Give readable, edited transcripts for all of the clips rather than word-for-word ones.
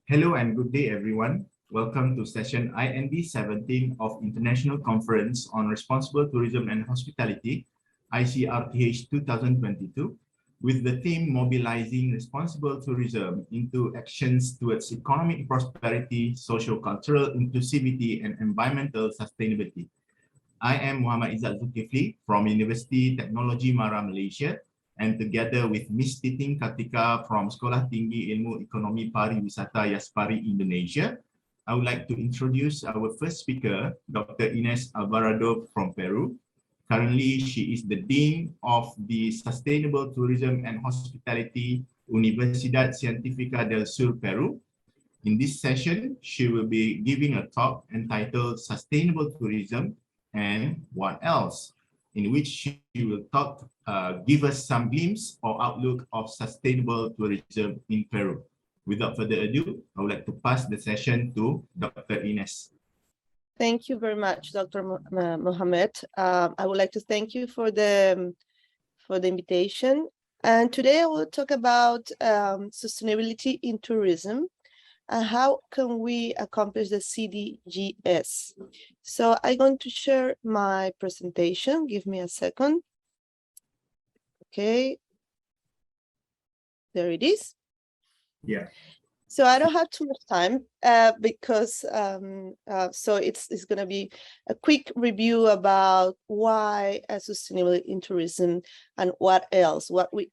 Hello and good day, everyone. Welcome to session IND 17 of International Conference on Responsible Tourism and Hospitality, ICRTH 2022, with the theme Mobilizing Responsible Tourism into Actions Towards Economic Prosperity, Socio-Cultural Inclusivity, and Environmental Sustainability. I am Muhammad Izzat Zulkifli from University Technology Mara, Malaysia, and together with Miss Titing Kartika from Sekolah Tinggi Ilmu Ekonomi Pariwisata Yaspari, Indonesia, I would like to introduce our first speaker, Dr. Ines Alvarado from Peru. Currently, she is the Dean of the Sustainable Tourism and Hospitality, Universidad Científica del Sur, Peru. In this session, she will be giving a talk entitled Sustainable Tourism and What Else?, in which she will give us some glimpse or outlook of sustainable tourism in Peru. Without further ado, I would like to pass the session to Dr. Ines. Thank you very much, Dr. Mohammed. I would like to thank you for the invitation. And today I will talk about sustainability in tourism. How can we accomplish the SDGs? So I'm going to share my presentation. Give me a second. Okay. There it is. Yeah. So I don't have too much time because so it's going to be a quick review about why sustainability in tourism and what else, what we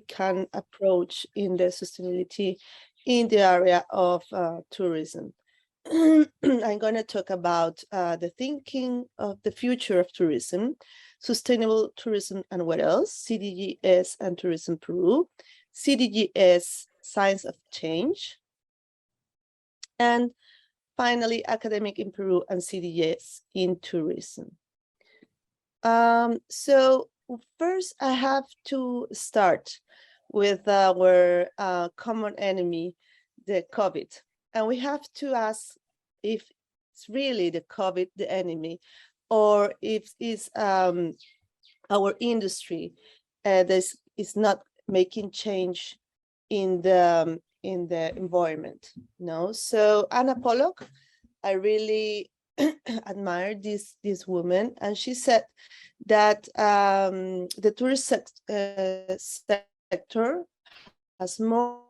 can approach in the sustainability in the area of tourism. I'm going to talk about the thinking of the future of tourism, sustainable tourism and what else, SDGs and Tourism Peru, SDGs, Science of Change, and finally, academic in Peru and SDGs in tourism. So first, I have to start with our common enemy, the COVID. And we have to ask if it's really the COVID, the enemy, or if it's our industry that is not making change in the environment. No, so Anna Pollock, I really admire this woman, and she said that the tourist sector has more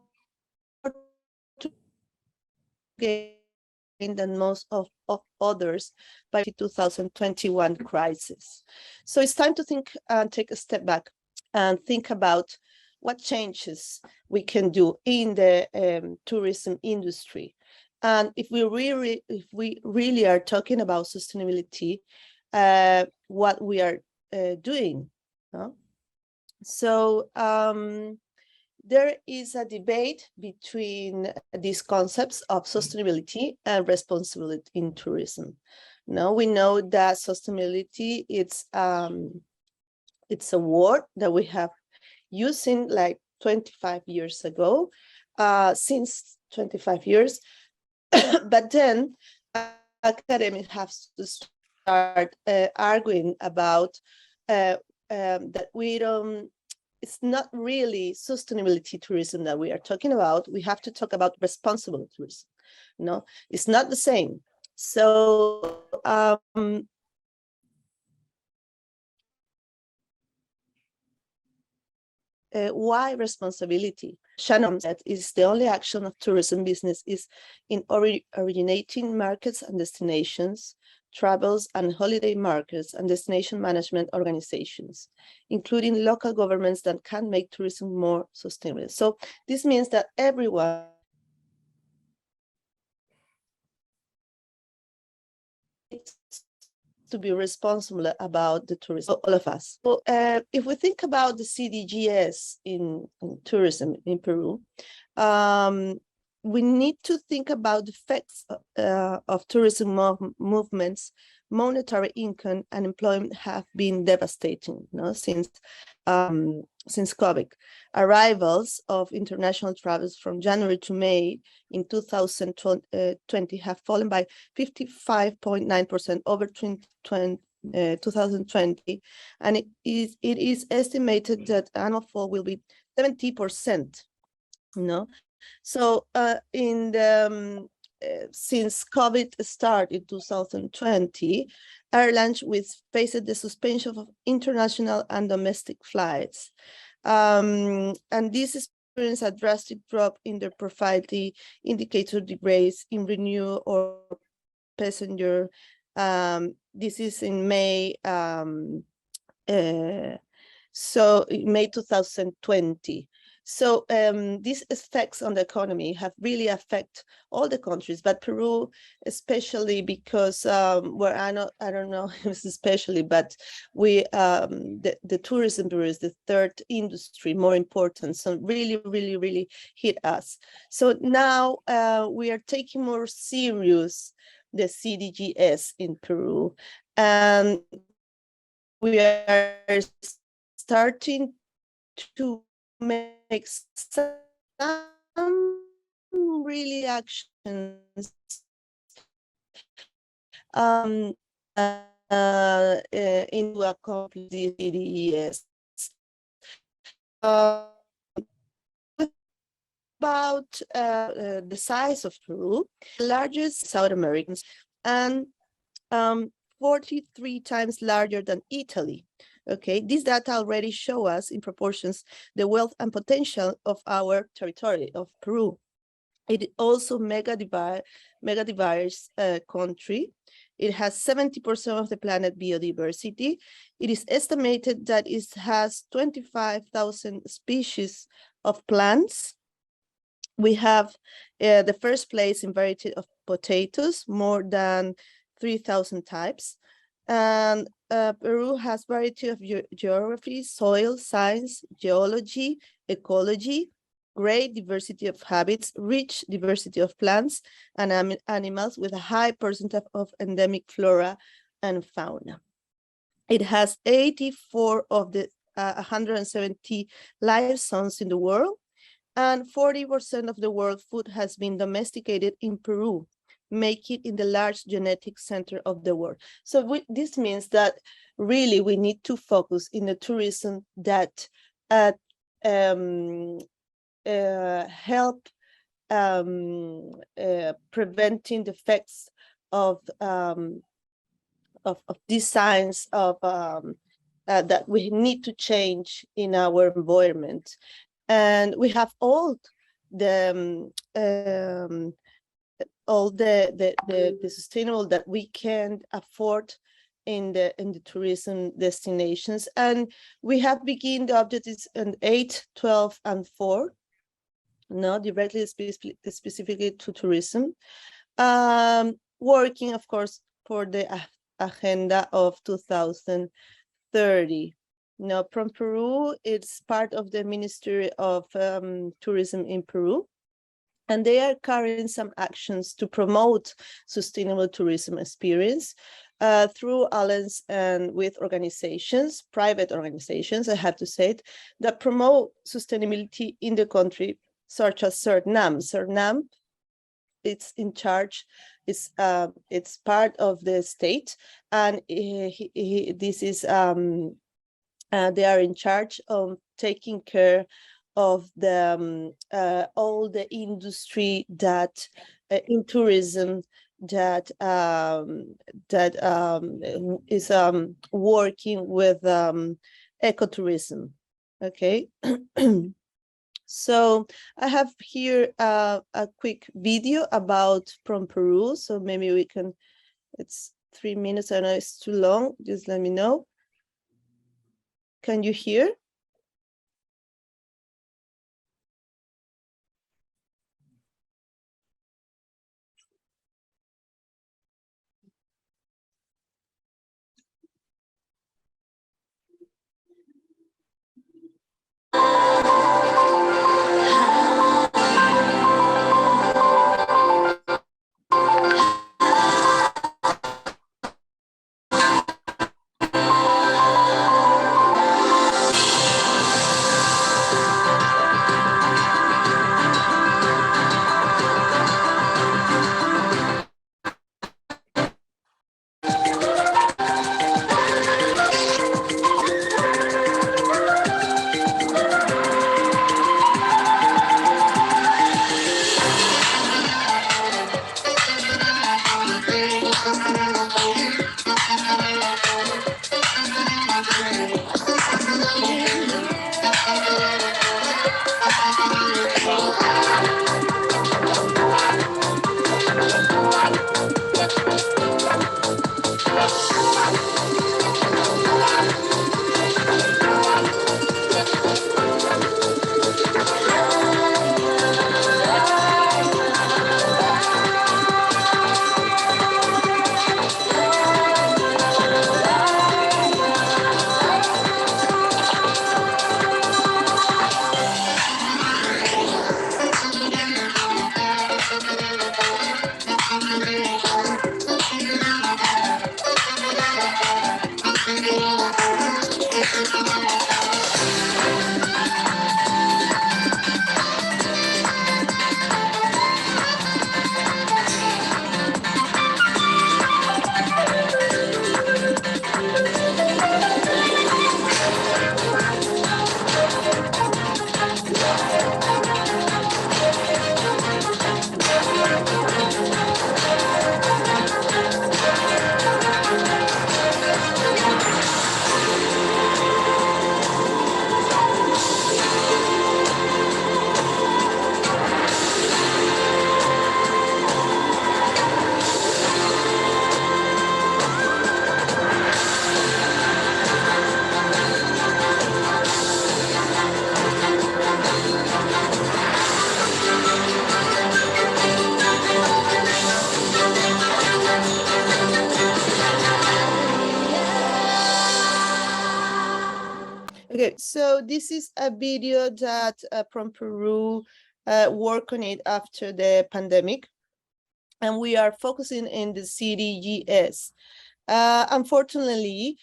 to gain than most of others by the 2021 crisis. So it's time to think and take a step back and think about what changes we can do in the tourism industry. And if we really are talking about sustainability, what we are doing. No? So there is a debate between these concepts of sustainability and responsibility in tourism. Now we know that sustainability it's a word that we have using like 25 years ago, since 25 years, but then academics have to start arguing about that we don't, it's not really sustainability tourism that we are talking about. We have to talk about responsible tourism. No, it's not the same. So why responsibility? Shannon said is the only action of tourism business is in originating markets and destinations, travels and holiday markets and destination management organizations, including local governments that can make tourism more sustainable. So this means that everyone to be responsible about the tourism, all of us. So if we think about the SDGs in tourism in Peru, we need to think about the effects of tourism movements. Monetary income and employment have been devastating, since COVID. Arrivals of international travelers from January to May in 2020 have fallen by 55.9% over 2020, and it is estimated that annual fall will be 70%. So since COVID started in 2020, airlines faced the suspension of international and domestic flights. And this experienced a drastic drop in the profitability indicator degrees in revenue or passenger. This is in May, so in May 2020. So these effects on the economy have really affected all the countries, but Peru especially because where I don't know if it's especially, but we the tourism bureau is the third industry more important, so really hit us. So now we are taking more serious the SDGs in Peru, and we are starting to make some really actions into accomplish the CDEs. About the size of Peru, the largest South Americans, and 43 times larger than Italy. Okay, these data already show us in proportions the wealth and potential of our territory of Peru. It also mega diverse country. It has 70% of the planet biodiversity. It is estimated that it has 25,000 species of plants. We have the first place in variety of potatoes, more than 3,000 types. And Peru has variety of geography, soil, science, geology, ecology, great diversity of habits, rich diversity of plants and animals with a high percentage of endemic flora and fauna. It has 84 of the 170 live zones in the world, and 40% of the world food has been domesticated in Peru, making it in the large genetic center of the world. So this means that really we need to focus in the tourism that help preventing the effects of these signs of that we need to change in our environment. And we have all the sustainable that we can afford in the tourism destinations. And we have begun the objectives in 8, 12, and 4, not directly specifically to tourism, working, of course, for the agenda of 2030. Now, from Peru, it's part of the Ministry of Tourism in Peru, and they are carrying some actions to promote sustainable tourism experience through alliance and with organizations, private organizations, I have to say it, that promote sustainability in the country, such as CERNAM. CERNAM, it's in charge, it's part of the state, and this is they are in charge of taking care of the all the industry that in tourism that is working with ecotourism. Okay. So I have here a quick video about from Peru. So maybe we can, it's 3 minutes. I know it's too long. Just let me know. Can you hear? Okay, so this is a video that from Peru worked on it after the pandemic, and we are focusing in the CDGs. Unfortunately,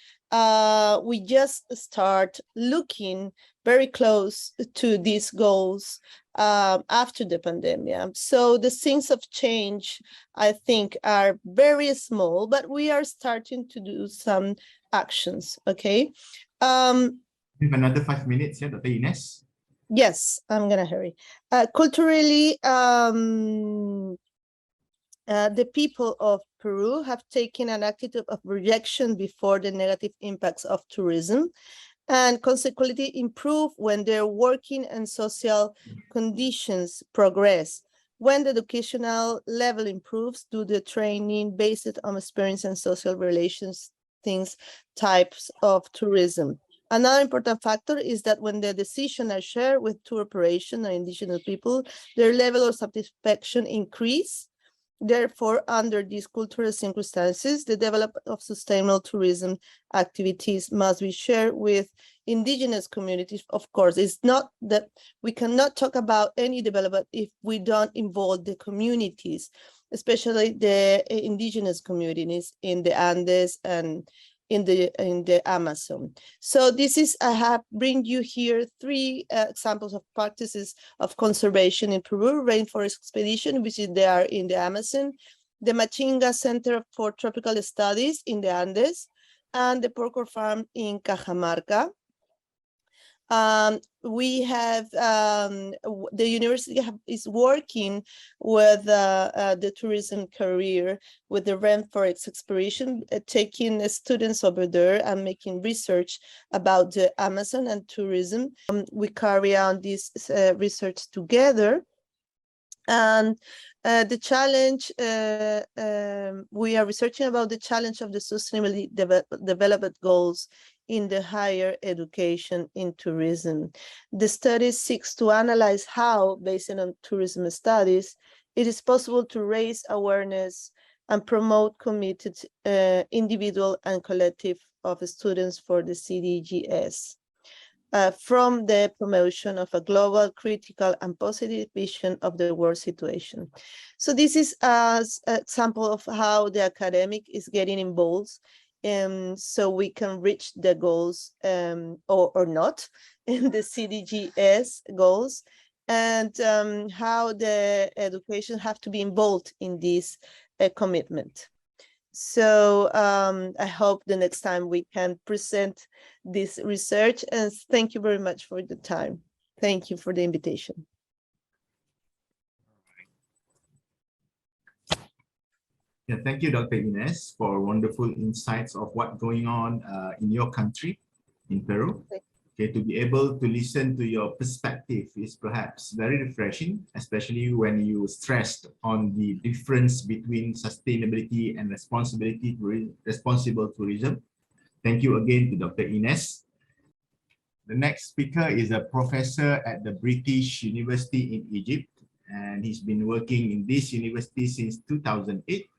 we just start looking very close to these goals after the pandemic. So the things of change, I think, are very small, but we are starting to do some actions, okay? We have another 5 minutes, yeah, Dr. Ines? Yes, I'm gonna hurry. Culturally, the people of Peru have taken an attitude of rejection before the negative impacts of tourism, and consequently improve when their working and social conditions progress. When the educational level improves due to training based on experience and social relations, things, types of tourism. Another important factor is that when the decisions are shared with tour operation and indigenous people, their level of satisfaction increase. Therefore, under these cultural circumstances, the development of sustainable tourism activities must be shared with indigenous communities. Of course, it's not that we cannot talk about any development if we don't involve the communities, especially the indigenous communities in the Andes and in the Amazon. So this is, I have bring you here three examples of practices of conservation in Peru: rainforest expedition, which is there in the Amazon, the Machinga Center for Tropical Studies in the Andes, and the Porco Farm in Cajamarca. We have the university is working with the tourism career with the rainforest exploration, taking students over there and making research about the Amazon and tourism. We carry on this research together. And the challenge, we are researching about the challenge of the sustainable development goals in the higher education in tourism. The study seeks to analyze how, based on tourism studies, it is possible to raise awareness and promote committed individual and collective of students for the CDGs. From the promotion of a global, critical, and positive vision of the world situation. So this is an example of how the academic is getting involved, so we can reach the goals or not in the CDGs goals, and how the education have to be involved in this commitment. So I hope the next time we can present this research, and thank you very much for the time. Thank you for the invitation. Yeah, thank you, Dr. Ines, for wonderful insights of what's going on in your country, in Peru. Okay, to be able to listen to your perspective is perhaps very refreshing, especially when you stressed on the difference between sustainability and responsible tourism. Thank you again to Dr. Ines. The next speaker is a professor at the British University in Egypt, and he's been working in this university since 2008.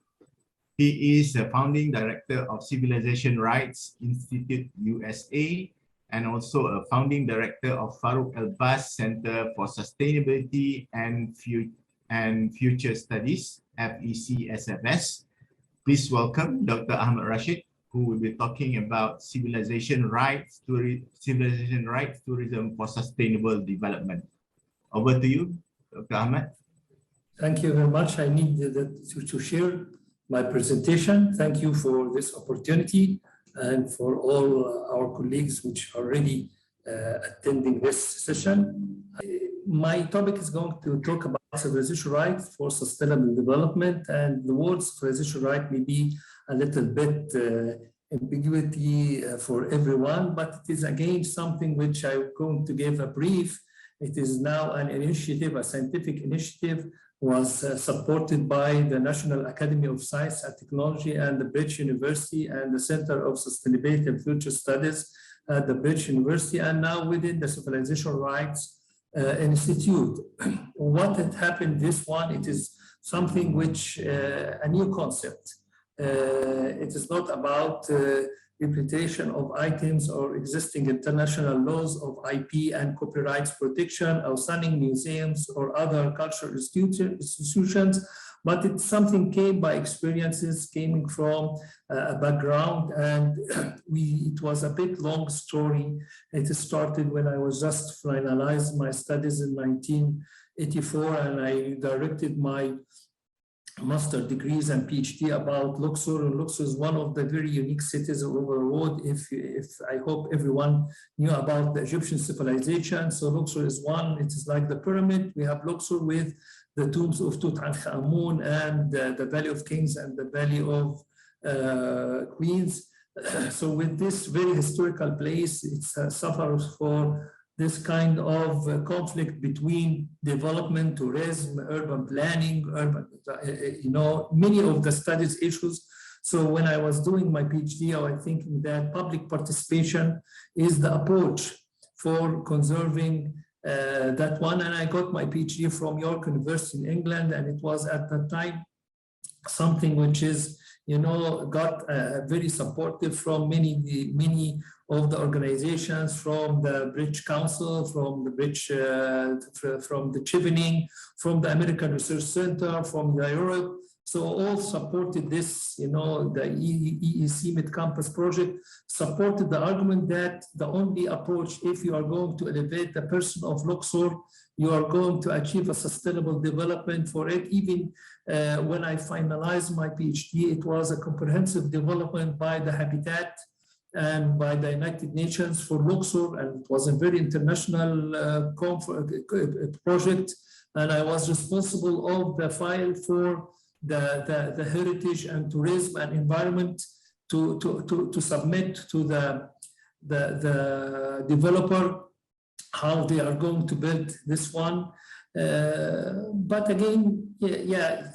He is a founding director of Civilization Rights Institute USA, and also a founding director of Farouk El-Bas Center for Sustainability and Future Studies, FECSFS. Please welcome Dr. Ahmad Rashid, who will be talking about civilization rights tourism for sustainable development. Over to you, Dr. Ahmad. Thank you very much. I need to share my presentation. Thank you for this opportunity and for all our colleagues which are already attending this session. My topic is going to talk about civilization rights for sustainable development, and the word civilization right may be a little bit ambiguity for everyone, but it is again something which I'm going to give a brief. It is now an initiative, a scientific initiative, was supported by the National Academy of Science and Technology and the British University and the Center of Sustainability and Future Studies at the British University, and now within the Civilization Rights Institute. What had happened, this one, it is something which, a new concept. It is not about interpretation of items or existing international laws of IP and copyright protection, or sunning museums or other cultural institutions, but it's something came by experiences, came from a background, and it was a bit long story. It started when I was just finalized my studies in 1984, and I directed my master degrees and PhD about Luxor. And Luxor is one of the very unique cities all over the world. If I hope everyone knew about the Egyptian civilization. So Luxor is one, it is like the pyramid. We have Luxor with the tombs of Tutankhamun and the Valley of Kings and the Valley of Queens. So with this very historical place, it suffers for this kind of conflict between development, tourism, urban planning, many of the studies issues. So when I was doing my PhD, I was thinking that public participation is the approach for conserving that one. And I got my PhD from York University in England, and it was at that time something which is, got very supportive from many of the organizations, from the British Council, from the British, from the Chevening, from the American Research Center, from the Europe. So all supported this, the EEC Mid-Campus project supported the argument that the only approach, if you are going to elevate the person of Luxor, you are going to achieve a sustainable development for it. Even when I finalized my PhD, it was a comprehensive development by the Habitat and by the United Nations for Luxor, and it was a very international project, and I was responsible of the file for the heritage and tourism and environment to submit to the developer how they are going to build this one. But again,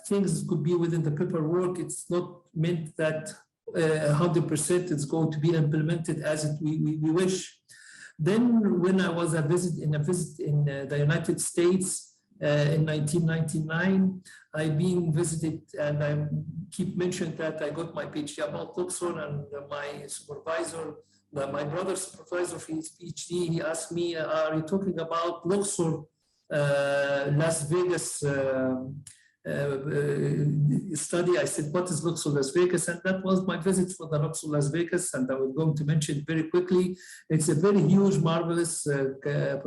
things could be within the paperwork. It's not meant that 100% it's going to be implemented as we wish. Then when I was a visit in the United States in 1999, I've been visited, and I keep mentioning that I got my PhD about Luxor, and my supervisor, my brother's supervisor for his PhD, he asked me, are you talking about Luxor, Las Vegas study? I said, what is Luxor Las Vegas? And that was my visit for the Luxor Las Vegas, and I was going to mention it very quickly. It's a very huge, marvelous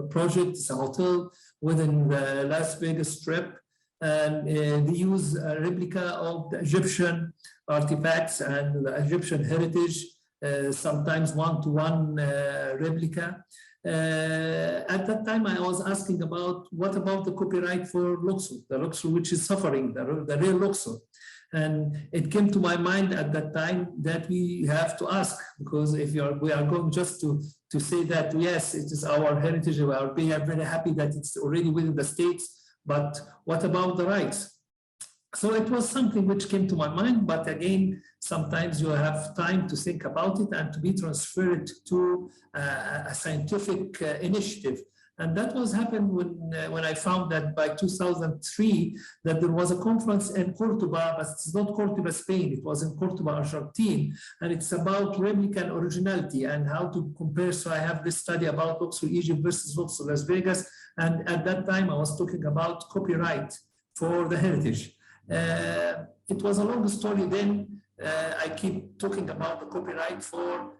project. It's a hotel within the Las Vegas Strip, and they use a replica of the Egyptian artifacts and the Egyptian heritage, sometimes one-to-one replica. At that time, I was asking about what about the copyright for Luxor, the Luxor which is suffering, the real Luxor. And it came to my mind at that time that we have to ask, because if we are going just to to say that, yes, it is our heritage. We are very happy that it's already within the states, but what about the rights? So it was something which came to my mind, but again, sometimes you have time to think about it and to be transferred to a scientific initiative. And that was happened when I found that by 2003, that there was a conference in Cordoba, but it's not Cordoba, Spain, it was in Cordoba, Argentina, and it's about replica and originality and how to compare. So I have this study about Luxor Egypt versus Luxor Las Vegas, and at that time I was talking about copyright for the heritage. It was a long story then. I keep talking about the copyright for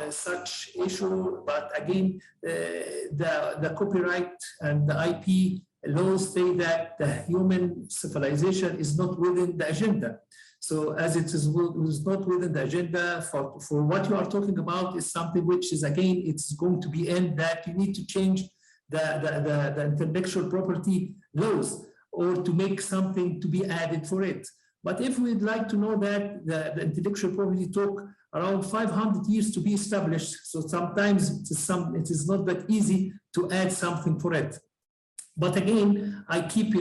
such issue, but again, the copyright and the IP laws say that the human civilization is not within the agenda. So as it is not within the agenda for what you are talking about is something which is, again, it's going to be end that you need to change the intellectual property laws or to make something to be added for it. But if we'd like to know that the intellectual property took around 500 years to be established, so sometimes it is not that easy to add something for it. But again, I keep,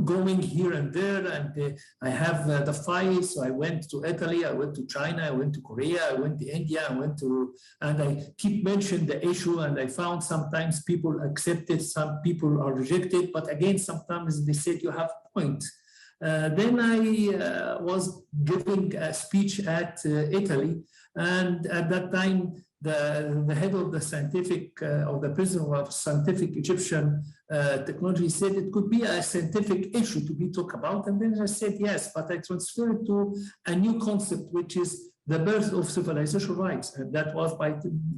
going here and there, and I have the files. So I went to Italy, I went to China, I went to Korea, I went to India, and I keep mentioning the issue, and I found sometimes people accept it, some people are rejected, but again, sometimes they said you have a point. Then I was giving a speech at Italy, and at that time, the head of the scientific, or the president of scientific Egyptian technology said it could be a scientific issue to be talked about. And then I said, yes, but I transferred to a new concept, which is the birth of civilization rights. And that was by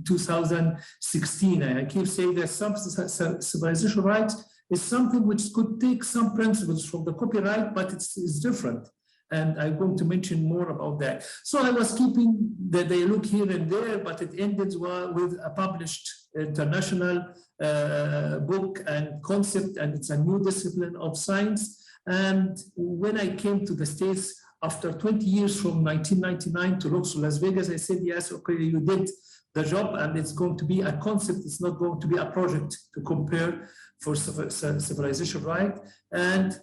2016. And I keep saying that some civilization rights is something which could take some principles from the copyright, but it's different. And I'm going to mention more about that. So I was keeping the dialogue here and there, but it ended with a published international book and concept, and it's a new discipline of science. And when I came to the States after 20 years from 1999 to Luxor Las Vegas, I said, yes, okay, you did the job, and it's going to be a concept. It's not going to be a project to compare for civilization right. And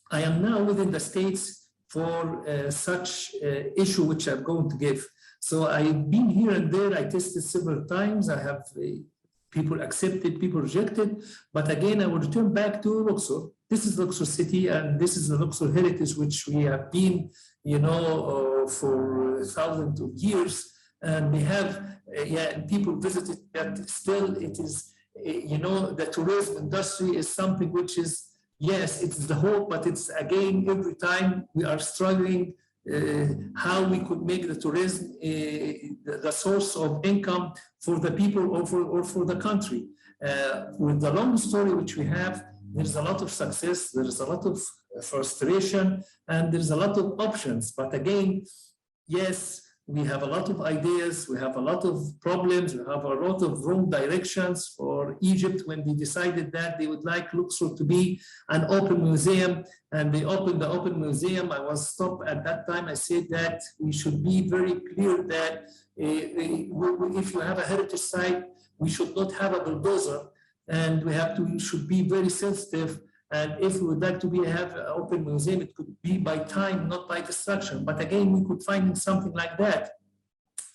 I am now within the States for such issue which I'm going to give. So I've been here and there, I tested several times, I have people accepted, people rejected, but again, I will return back to Luxor. This is Luxor City, and this is the Luxor heritage, which we have been, for thousands of years, and we have, people visited that still it is, the tourism industry is something which is, yes, it's the hope, but it's again, every time we are struggling how we could make the tourism the source of income for the people or for the country. With the long story which we have, there's a lot of success, there's a lot of frustration, and there's a lot of options. But again, yes, we have a lot of ideas, we have a lot of problems, we have a lot of wrong directions for Egypt when they decided that they would like Luxor to be an open museum, and they opened the open museum. I was stopped at that time. I said that we should be very clear that if you have a heritage site, we should not have a bulldozer, and we should be very sensitive. And if we would like to have an open museum, it could be by time, not by destruction. But again, we could find something like that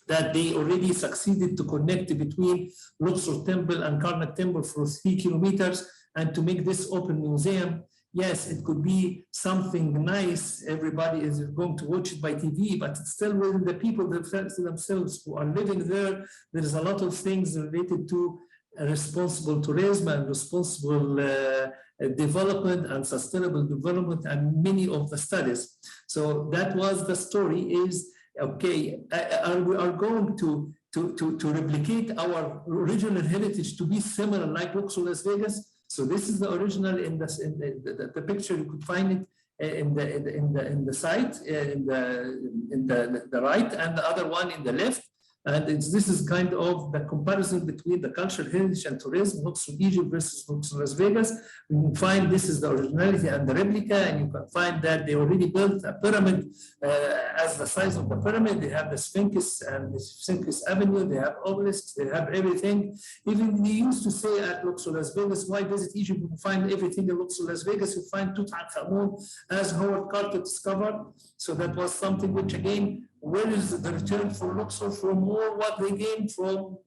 they already succeeded to connect between Luxor Temple and Karnak Temple for 3 kilometers, and to make this open museum. Yes, it could be something nice. Everybody is going to watch it by TV, but it's still within the people themselves who are living there. There is a lot of things related to responsible tourism and responsible development and sustainable development, and many of the studies. So that was the story is, okay, we are going to replicate our original heritage to be similar like Luxor Las Vegas. So this is the original in the picture. You could find it in the site, in the right, and the other one in the left. And this is kind of the comparison between the cultural heritage and tourism, Luxor Egypt versus Luxor Las Vegas. We can find this is the originality and the replica, and you can find that they already built a pyramid as the size of the pyramid. They have the Sphinx and the Sphinx Avenue, they have obelisks, they have everything. Even they used to say at Luxor Las Vegas, why visit Egypt? You find everything in Luxor Las Vegas. You find Tutankhamun as Howard Carter discovered. So that was something which, again, where is the return for Luxor for more what they gain from,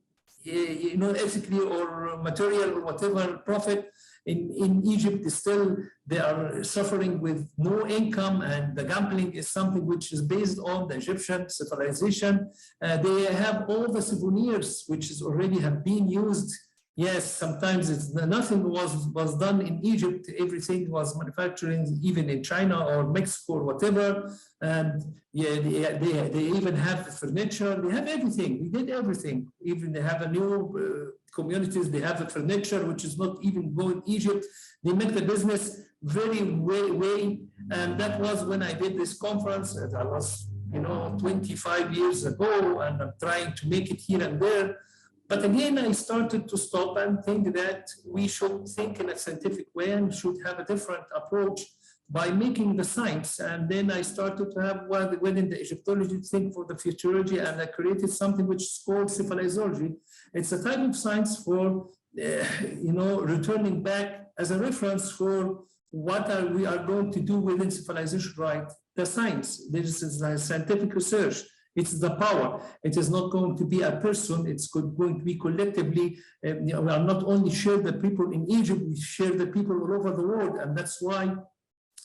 ethically or material or whatever profit? In Egypt, still they are suffering with no income, and the gambling is something which is based on the Egyptian civilization. They have all the souvenirs which is already have been used. Yes, sometimes nothing was done in Egypt. Everything was manufacturing, even in China or Mexico or whatever. And yeah, they even have the furniture. They have everything. We did everything. Even they have a new communities. They have the furniture, which is not even going Egypt. They make the business very way. And that was when I did this conference. I was, 25 years ago, and I'm trying to make it here and there. But again, I started to stop and think that we should think in a scientific way and should have a different approach by making the science. And then I started to have within the Egyptology think for the futurology, and I created something which is called cephalizology. It's a type of science for, returning back as a reference for what we are going to do within cephalization, right? The science, this is the scientific research. It's the power. It is not going to be a person. It's going to be collectively. We are not only share the people in Egypt, we share the people all over the world. And that's why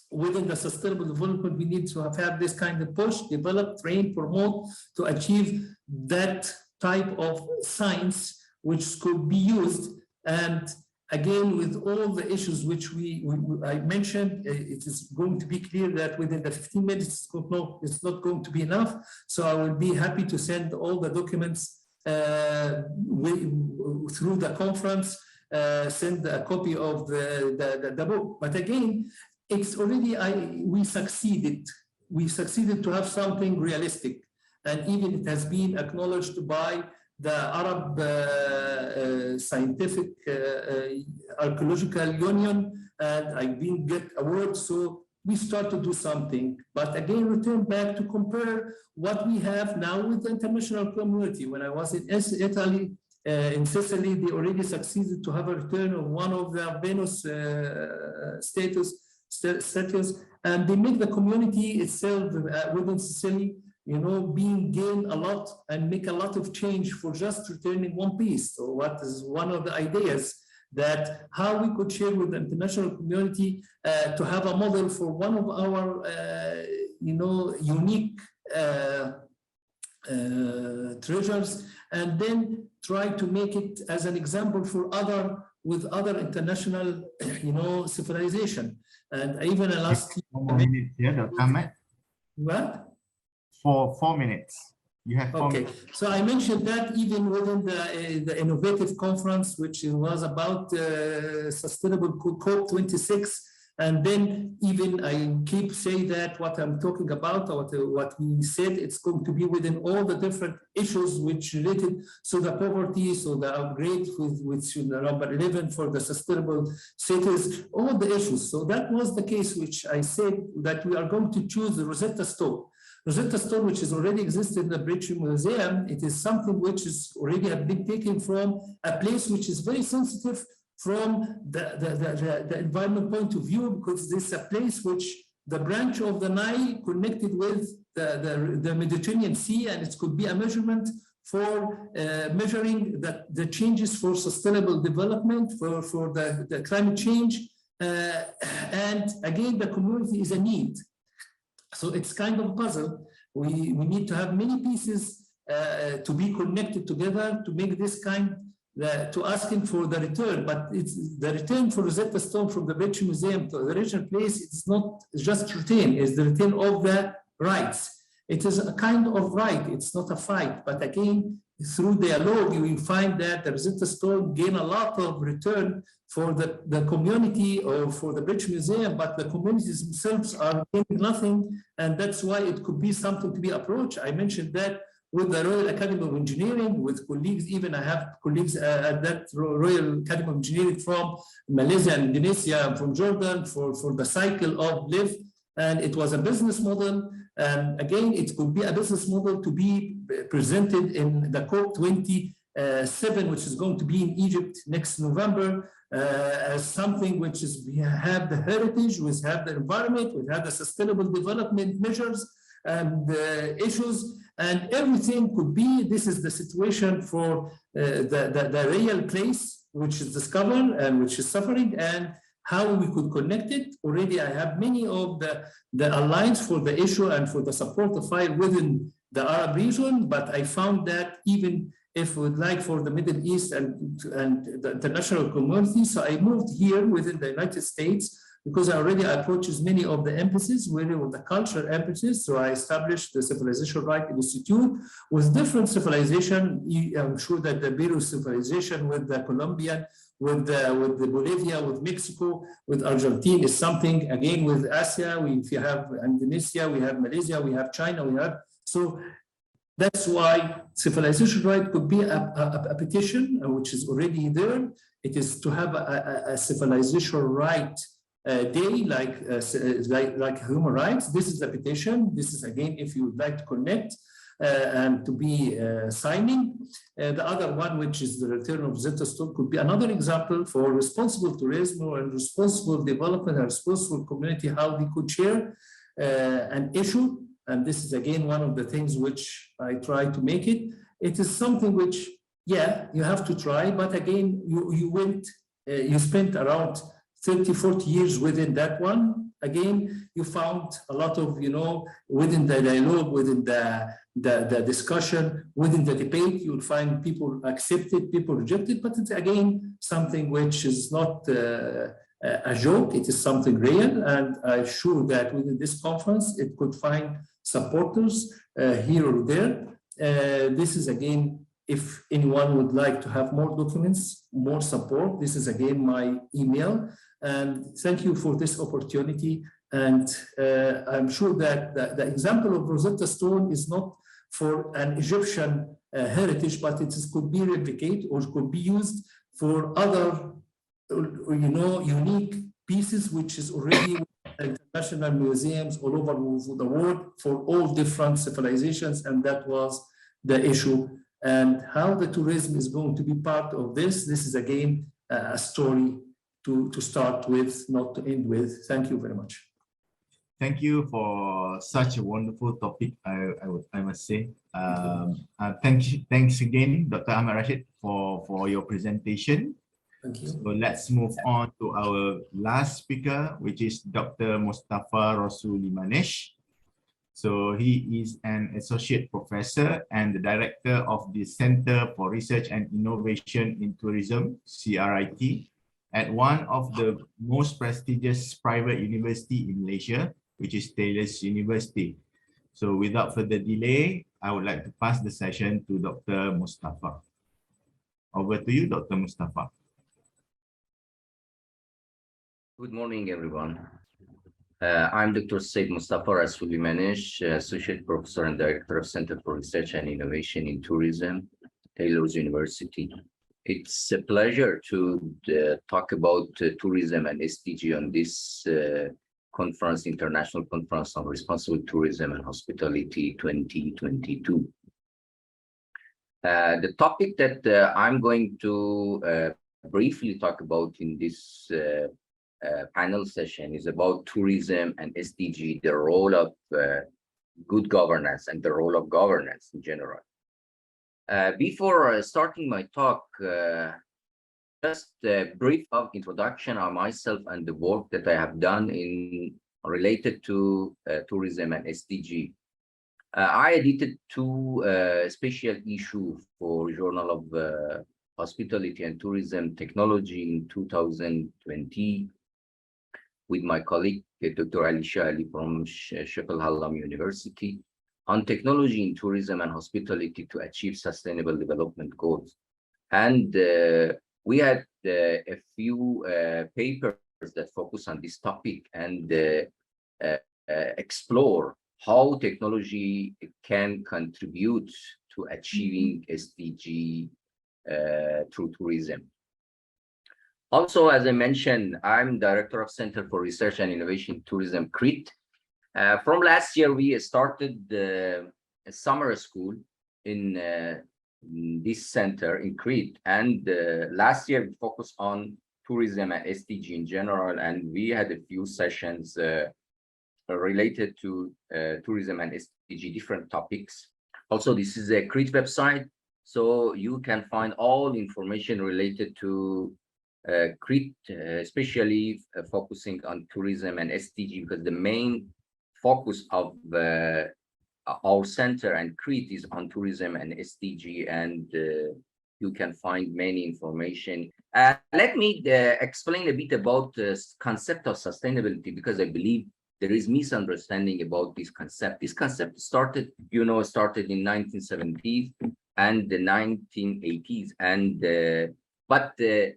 within the sustainable development, we need to have this kind of push, develop, train, promote to achieve that type of science, which could be used. And again, with all the issues which I mentioned, it is going to be clear that within the 15 minutes, it's not going to be enough. So I will be happy to send all the documents through the conference, send a copy of the book. But again, it's already, we succeeded. We succeeded to have something realistic. And even it has been acknowledged by the Arab Scientific Archaeological Union, and I've been get awards. So we start to do something, but again, return back to compare what we have now with the international community. When I was in Italy, in Sicily, they already succeeded to have a return of one of the Venus status, and they make the community itself within Sicily, being gain a lot and make a lot of change for just returning one piece. So what is one of the ideas that how we could share with the international community to have a model for one of our, unique treasures, and then try to make it as an example for with other international, civilization. And even last year, what? For 4 minutes. You have 4 okay. minutes. So I mentioned that even within the innovative conference, which was about sustainable COP26, and then even I keep saying that what I'm talking about, what we said, it's going to be within all the different issues which related to the poverty, so the upgrade with the number 11 for the sustainable cities, all the issues. So that was the case which I said that we are going to choose the Rosetta Stone. Rosetta Stone, which is already existed in the British Museum, it is something which is already have been taken from a place which is very sensitive from the environment point of view, because this is a place which the branch of the Nile connected with the Mediterranean Sea, and it could be a measurement for measuring the changes for sustainable development, for the climate change. And again, the community is a need. So it's kind of a puzzle. We need to have many pieces to be connected together to make this kind, to asking for the return. But it's the return for Rosetta Stone from the British Museum to the original place. It's not just return, it's the return of the rights. It is a kind of right, it's not a fight. But again, through dialogue, you will find that the Rosetta Stone gain a lot of return for the community or for the British Museum, but the communities themselves are gaining nothing, and that's why it could be something to be approached. I mentioned that with the Royal Academy of Engineering, with colleagues. Even I have colleagues at that Royal Academy of Engineering from Malaysia and Indonesia, and from Jordan for the cycle of live. And it was a business model. And again, it could be a business model to be presented in the COP27, which is going to be in Egypt next November, as something which is, we have the heritage, we have the environment, we have the sustainable development measures and issues, and everything could be, this is the situation for the real place which is discovered and which is suffering, and how we could connect it. Already I have many of the alliance for the issue and for the support of file within the Arab region, but I found that even if we would like for the Middle East and the international community, so I moved here within the United States because I already approached many of the embassies, with the cultural embassies. So I established the Civilization Right Institute with different civilization. I'm sure that the Peru civilization with the Colombian, with the Bolivia, with Mexico, with Argentina is something, again, with Asia, if you have Indonesia, we have Malaysia, we have China, we have, so that's why civilization right could be a petition, which is already there. It is to have a civilization right day, like human rights. This is the petition. This is, again, if you would like to connect and to be signing. The other one, which is the return of Rosetta Stone, could be another example for responsible tourism and responsible development and responsible community, how they could share an issue. And this is, again, one of the things which I try to make it. It is something which, yeah, you have to try, but again, you spent around 30, 40 years within that one. Again, you found a lot of, within the dialogue, within the discussion, within the debate, you'll find people accepted, people rejected, but it's, again, something which is not a joke, it is something real, and I'm sure that within this conference, it could find supporters here or there. This is, again, if anyone would like to have more documents, more support, this is, again, my email. And thank you for this opportunity. And I'm sure that the example of Rosetta Stone is not for an Egyptian heritage, but it could be replicated or could be used for other unique pieces, which is already international museums all over the world for all different civilizations, and that was the issue. And how the tourism is going to be part of this. This is, again, a story to start with, not to end with. Thank you very much. Thank you for such a wonderful topic, I must say. Thanks again, Dr. Ahmad Rashid, for your presentation. Thank you. So let's move on to our last speaker, which is Dr. Mustafa Rasulimanesh. So he is an associate professor and the director of the Center for Research and Innovation in Tourism, CRIT, at one of the most prestigious private university in Malaysia, which is Taylor's University. So without further delay, I would like to pass the session to Dr. Mustafa. Over to you, Dr. Mustafa. Good morning, everyone. I'm Dr. Said Mustafa Rasulimanesh, Associate Professor and Director of Center for Research and Innovation in Tourism, Taylor's University. It's a pleasure to talk about tourism and SDG on this conference, International Conference on Responsible Tourism and Hospitality 2022. The topic that I'm going to briefly talk about in this panel session is about tourism and SDG, the role of good governance and the role of governance in general. Before starting my talk, just a brief introduction on myself and the work that I have done related to tourism and SDG. I edited two special issues for Journal of Hospitality and Tourism Technology in 2020 with my colleague, Dr. Ali Shah Ali from Sheikh Al Hallam University, on technology in tourism and hospitality to achieve sustainable development goals. And we had a few papers that focus on this topic and explore how technology can contribute to achieving SDG through tourism. Also, as I mentioned, I'm Director of Center for Research and Innovation Tourism, ICRTH. From last year, we started a summer school in this center in ICRTH, and last year we focused on tourism and SDG in general, and we had a few sessions related to tourism and SDG, different topics. Also, this is a ICRTH website, so you can find all information related to ICRTH, especially focusing on tourism and SDG, because the main focus of our center and ICRTH is on tourism and SDG, and you can find many information. Let me explain a bit about the concept of sustainability, because I believe there is misunderstanding about this concept. This concept started, started in 1970s and the 1980s, and but the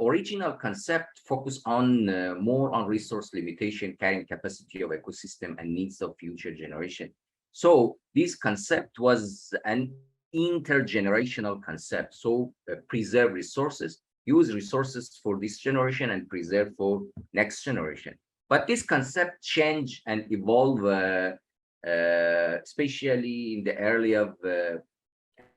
original concept focused on more on resource limitation, carrying capacity of ecosystem and needs of future generation. So this concept was an intergenerational concept. So preserve resources, use resources for this generation and preserve for next generation. But this concept changed and evolved, especially in the early of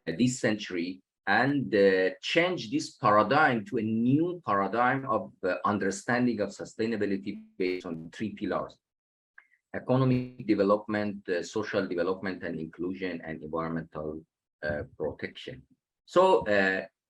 this century, and change this paradigm to a new paradigm of understanding of sustainability based on 3 pillars: economic development, social development and inclusion, and environmental protection. So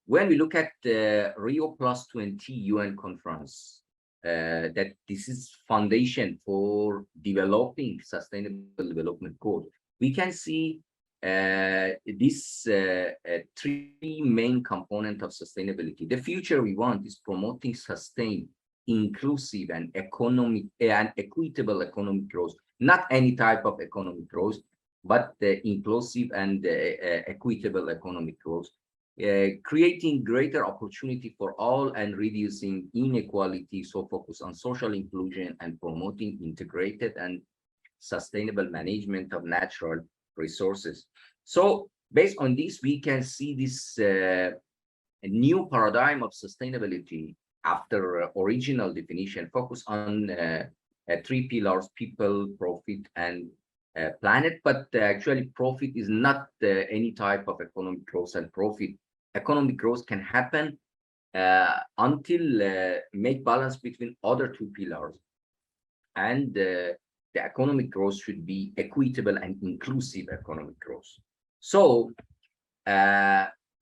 when we look at the Rio +20 UN conference, that this is foundation for developing sustainable development goals, we can see this 3 main components of sustainability. The future we want is promoting sustained, inclusive, and economic and equitable economic growth. Not any type of economic growth, but the inclusive and equitable economic growth, creating greater opportunity for all and reducing inequality. So focus on social inclusion and promoting integrated and sustainable management of natural resources. So based on this, we can see this new paradigm of sustainability after original definition, focus on 3 pillars: people, profit, and planet. But actually profit is not any type of economic growth and profit. Economic growth can happen until make balance between other 2 pillars, and the economic growth should be equitable and inclusive economic growth. So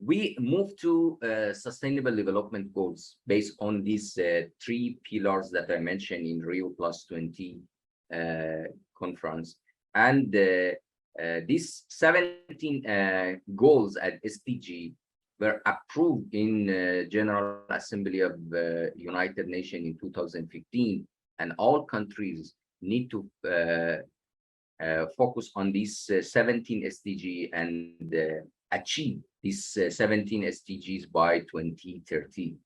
we move to sustainable development goals based on these 3 pillars that I mentioned in Rio +20 conference. And these 17 goals at SDG were approved in General Assembly of United Nations in 2015, and all countries need to focus on these 17 SDG and achieve these 17 SDGs by 2030.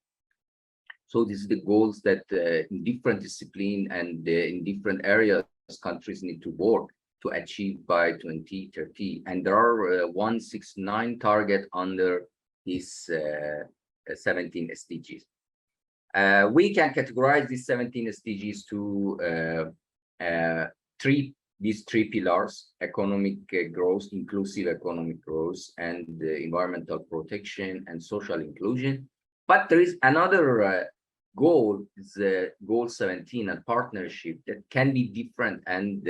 So this is the goals that in different discipline and in different areas countries need to work to achieve by 2030. And there are 169 targets under these 17 SDGs. We can categorize these 17 SDGs to these 3 pillars: economic growth, inclusive economic growth, and environmental protection and social inclusion. But there is another goal, is goal 17, and partnership, that can be different, and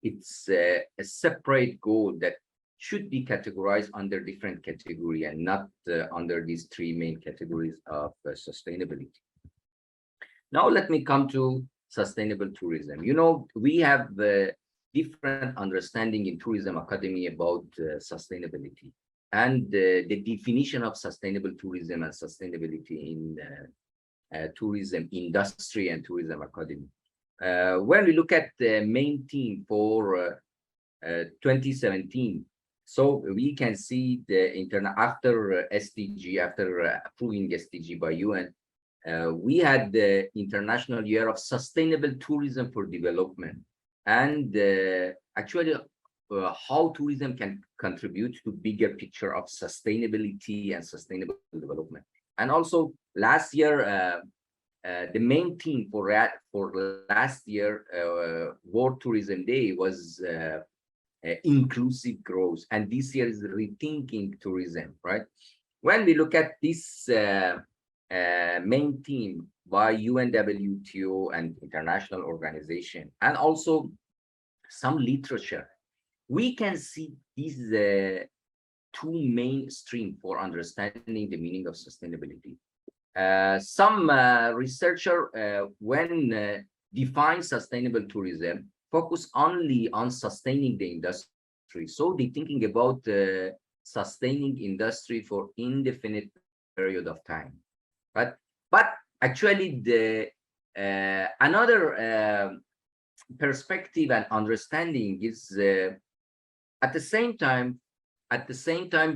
it's a separate goal that should be categorized under different category and not under these 3 main categories of sustainability. Now let me come to sustainable tourism. We have different understanding in Tourism Academy about sustainability, and the definition of sustainable tourism and sustainability in tourism industry and Tourism Academy. When we look at the main theme for 2017, so we can see the after SDG, after approving SDG by UN, we had the International Year of Sustainable Tourism for Development. and actually how tourism can contribute to bigger picture of sustainability and sustainable development. And also last year, the main theme for last year World Tourism Day was inclusive growth, and this year is rethinking tourism, right? When we look at this main theme by UNWTO and international organization, and also some literature, we can see these two main streams for understanding the meaning of sustainability. Some researcher, when define sustainable tourism, focus only on sustaining the industry. So they're thinking about sustaining industry for indefinite period of time. But actually, the another perspective and understanding is at the same time,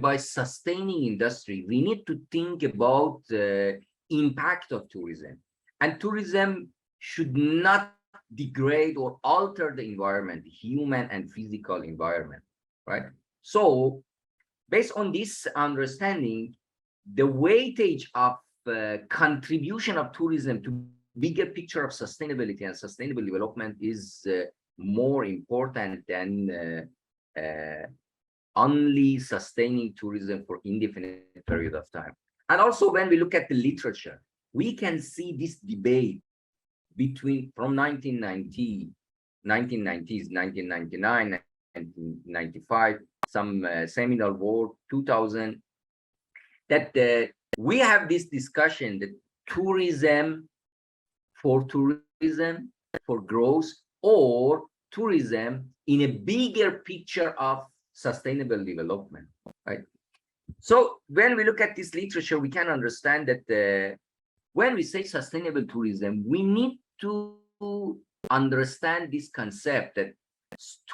by sustaining industry, we need to think about the impact of tourism, and tourism should not degrade or alter the environment, human and physical environment, right? So based on this understanding, the weightage of contribution of tourism to bigger picture of sustainability and sustainable development is more important than only sustaining tourism for indefinite period of time. And also, when we look at the literature, we can see this debate between from 1990s, 1999, 1995, some seminal war, 2000, that we have this discussion that tourism for growth, or tourism in a bigger picture of sustainable development, right? So when we look at this literature, we can understand that when we say sustainable tourism, we need to understand this concept that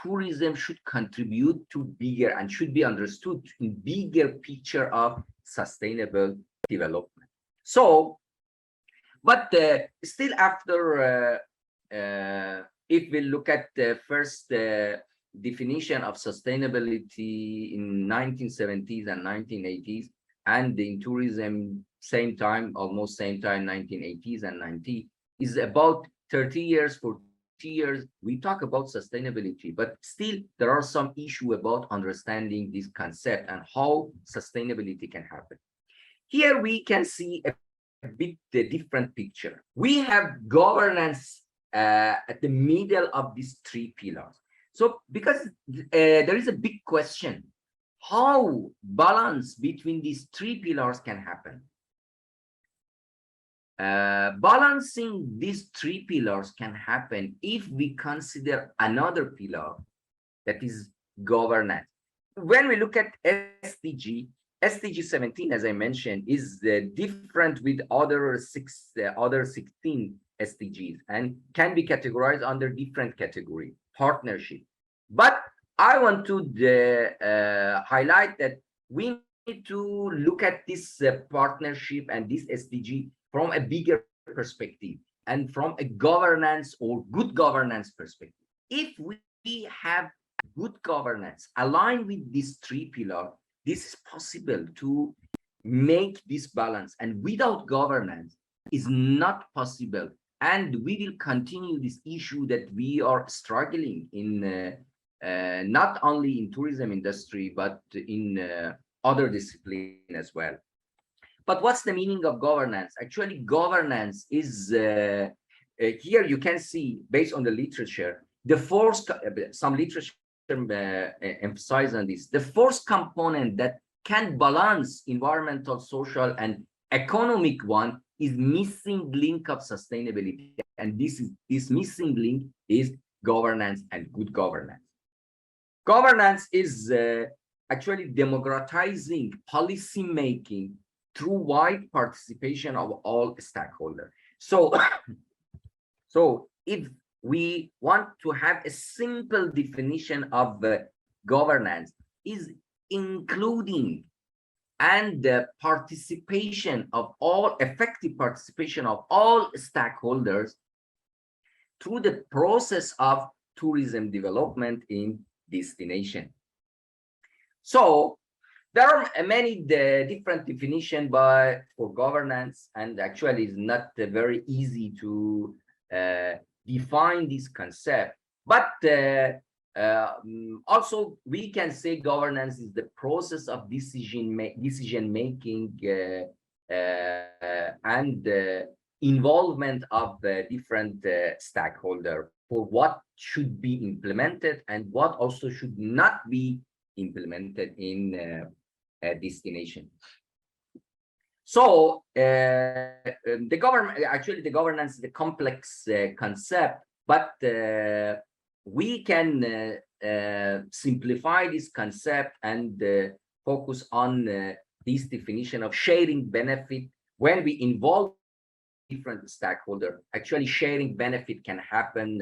tourism should contribute to bigger and should be understood in bigger picture of sustainable development. So, but still after, if we look at the first definition of sustainability in 1970s and 1980s, and in tourism almost same time, 1980s and 90s, is about 30 years, 40 years, we talk about sustainability, but still there are some issue about understanding this concept and how sustainability can happen. Here we can see a bit different picture. We have governance at the middle of these three pillars. So because there is a big question, how balance between these three pillars can happen? Balancing these three pillars can happen if we consider another pillar, that is governance. When we look at SDG 17, as I mentioned, is different with other 16 SDGs and can be categorized under different category, partnership. But I want to highlight that we need to look at this partnership and this SDG from a bigger perspective and from a governance or good governance perspective. If we have good governance aligned with these three pillars, this is possible to make this balance, and without governance is not possible. And we will continue this issue that we are struggling in, not only in tourism industry, but in other disciplines as well. But what's the meaning of governance? Actually, governance is, here you can see, based on the literature, the fourth, some literature emphasize on this, the fourth component that can balance environmental, social, and economic one is missing link of sustainability. And this missing link is governance and good governance. Governance is actually democratizing policy making through wide participation of all stakeholders. So, so if we want to have a simple definition of governance, is including and the participation of all, effective participation of all stakeholders through the process of tourism development in destination. So there are many different definitions for governance, and actually it's not very easy to define this concept. But also we can say governance is the process of decision making and involvement of different stakeholders for what should be implemented and what also should not be implemented in a destination. So the governance is a complex concept, but we can simplify this concept and focus on this definition of sharing benefit. When we involve different stakeholders, actually sharing benefit can happen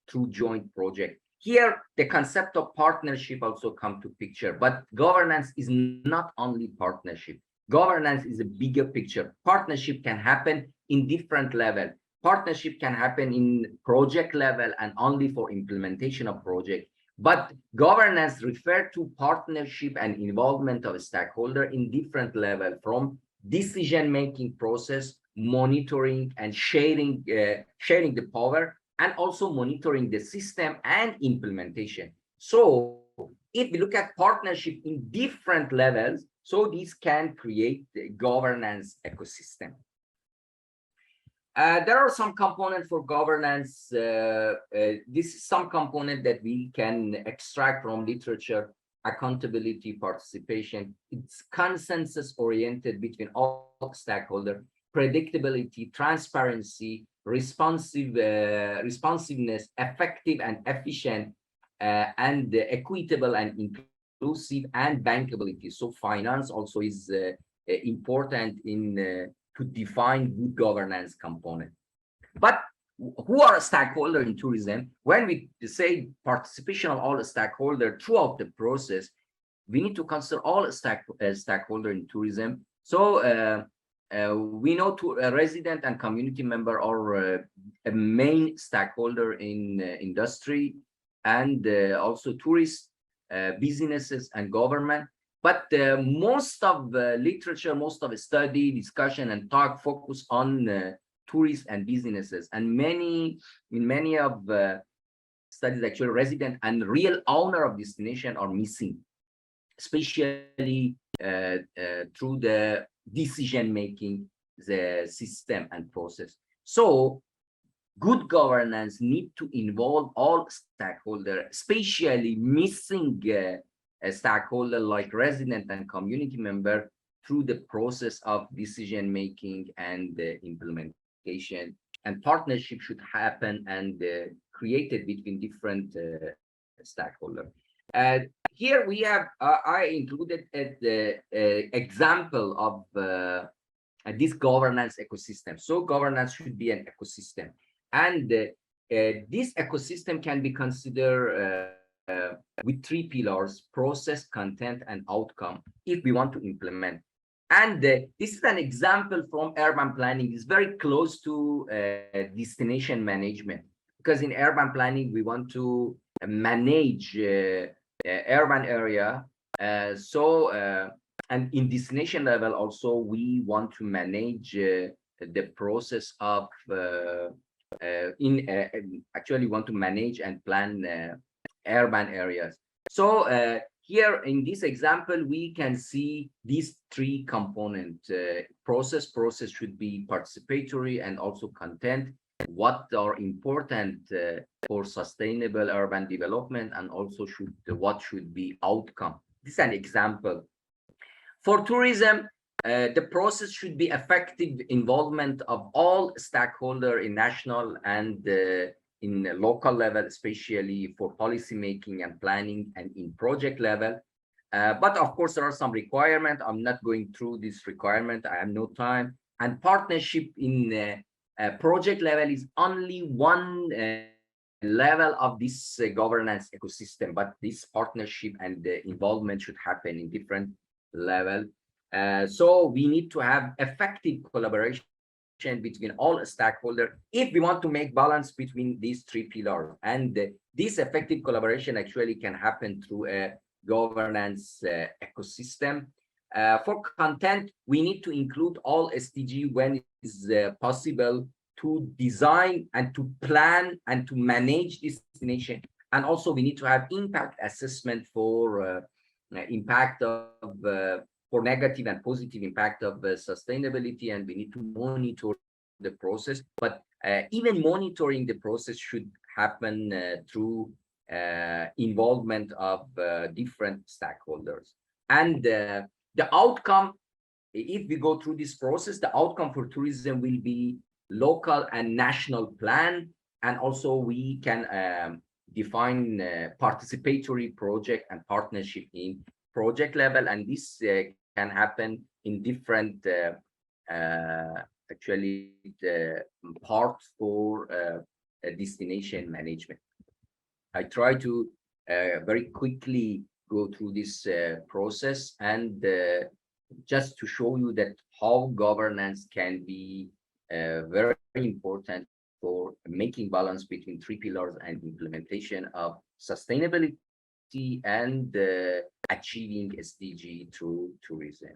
through joint project. Here, the concept of partnership also come to picture, but governance is not only partnership. Governance is a bigger picture. Partnership can happen in different levels. Partnership can happen in project level and only for implementation of project. But governance refers to partnership and involvement of a stakeholder in different levels, from decision-making process, monitoring and sharing the power, and also monitoring the system and implementation. So if we look at partnership in different levels, so this can create the governance ecosystem. There are some components for governance. This is some component that we can extract from literature: accountability, participation. It's consensus oriented between all stakeholders, predictability, transparency, responsiveness, effective and efficient, and equitable and inclusive, and bankability. So finance also is important in to define good governance component. But who are a stakeholder in tourism? When we say participation of all stakeholders throughout the process, we need to consider all stakeholders in tourism. So we know resident and community member are a main stakeholder in industry, and also tourists, businesses and government. But most of the literature, most of the study, discussion and talk focus on tourists and businesses, and in many of the studies, actually resident and real owner of destination are missing, especially through the decision making, the system and process. So good governance need to involve all stakeholders, especially missing a stakeholder like resident and community member through the process of decision making and implementation. And partnership should happen and created between different stakeholders. Here we have, I included the example of this governance ecosystem. So governance should be an ecosystem, and this ecosystem can be considered with three pillars: process, content, and outcome, if we want to implement. And this is an example from urban planning. It's very close to destination management, because in urban planning, we want to manage urban area. And in destination level also, we want to manage the process of, actually want to manage and plan urban areas. So here in this example, we can see these three components. Process should be participatory, and also content, what are important for sustainable urban development, and also what should be outcome. This is an example. For tourism, the process should be effective involvement of all stakeholders in national and in local level, especially for policy making and planning, and in project level. But of course, there are some requirements. I'm not going through this requirement. I have no time. And partnership in project level is only one level of this governance ecosystem, but this partnership and involvement should happen in different level. So we need to have effective collaboration between all stakeholders if we want to make balance between these three pillars. And This effective collaboration actually can happen through a governance ecosystem. For content, we need to include all SDG when it is possible, to design and to plan and to manage destination. And also we need to have impact assessment for impact of for negative and positive impact of sustainability, and we need to monitor the process. But even monitoring the process should happen through involvement of different stakeholders. And the outcome, if we go through this process, the outcome for tourism will be local and national plan, and also we can define participatory project and partnership in project level, and this can happen in different actually parts for destination management. I try to very quickly go through this process, and just to show you that how governance can be very important for making balance between three pillars and implementation of sustainability and achieving SDG through tourism.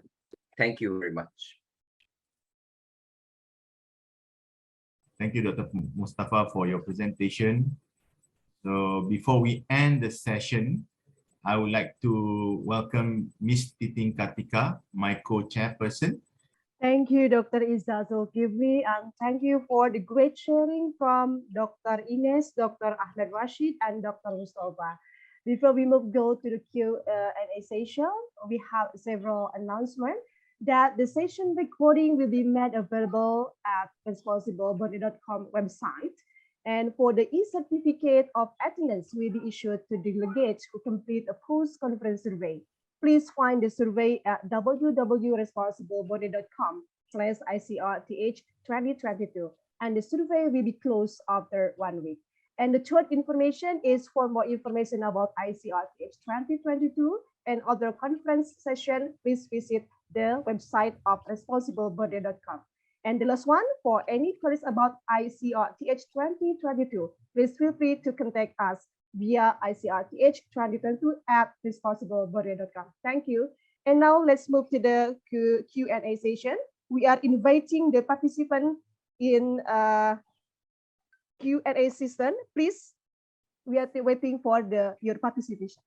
Thank you very much. Thank you, Dr. Mustafa, for your presentation. So before we end the session, I would like to welcome Ms. Titin Kartika, my co-chairperson. Thank you, Dr. Izzat Zulkifli, and thank you for the great sharing from Dr. Ines, Dr. Ahmed Rashid, and Dr. Mustafa. Before we go to the Q&A session, we have several announcements that the session recording will be made available at responsiblebody.com website. And for the e-certificate of attendance will be issued to delegates who complete a post-conference survey. Please find the survey at www.responsiblebody.com/ICRTH 2022. And the survey will be closed after 1 week. And the third information is, for more information about ICRTH 2022 and other conference session, please visit the website of responsiblebody.com. And the last one, for any queries about ICRTH 2022, please feel free to contact us via ICRTH2022@responsiblebody.com. Thank you. And now let's move to the Q&A session. We are inviting the participant in Q&A session. Please, we are waiting for your participation.